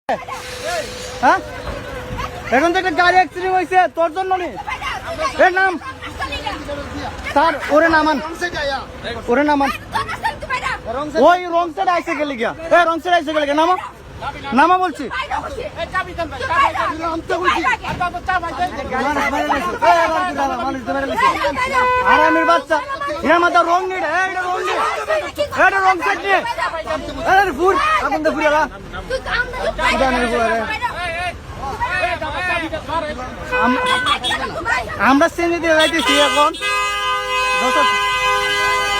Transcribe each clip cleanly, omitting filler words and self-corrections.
হ্যাঁ এখন থেকে গাড়ি অ্যাক্সিডেন্ট হয়েছে তোর জন্য নি এর নাম স্যার ওরে নামান ওই রং সাইড আইসে গেলে গিয়া রং সাইড আইসে গেলে নামা নামা বলছি আরামের বাচ্চা এর মাথা রং নেই রং সাইড নিয়ে ফুল এখন তো ফুলে আমরা সেঞ্জে দিয়ে যাইতেছি এখন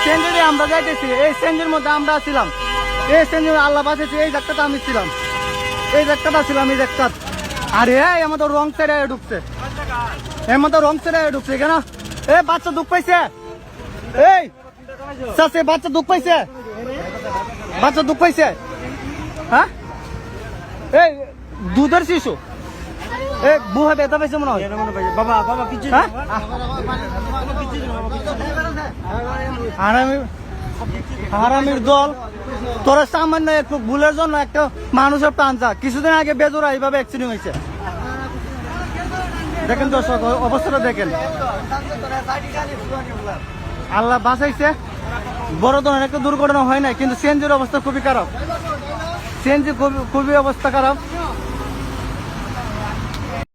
সেঞ্জে দিয়ে আমরা যাইতেছি এই সেঞ্জের মধ্যে আমরা ছিলাম এই সেঞ্জে আল্লাহ বাঁচেছি এই জায়গাটা আমি ছিলাম এই জায়গাটা ছিলাম এই জায়গা আরে আমার তো রং সাইডে ঢুকছে এর মতো রং সাইডে ঢুকছে কেন এ বাচ্চা দুঃখ পাইছে এই চাষে বাচ্চা দুঃখ পাইছে হ্যাঁ এই দুধের শিশু এ বুহা ব্যথা পাইছে মনে হয় বাবা কিছু হারামির দল তোরা সামান্য একটু ভুলের জন্য একটা মানুষের প্রাণ যা কিছুদিন আগে বেজোরা এইভাবে অ্যাক্সিডেন্ট হয়েছে দেখেন দর্শক অবস্থাটা দেখেন আল্লাহ বাঁচাইছে বড় ধরনের একটা দুর্ঘটনা হয় নাই কিন্তু সিএনজির অবস্থা খুবই খারাপ সিএনজি খুবই অবস্থা খারাপ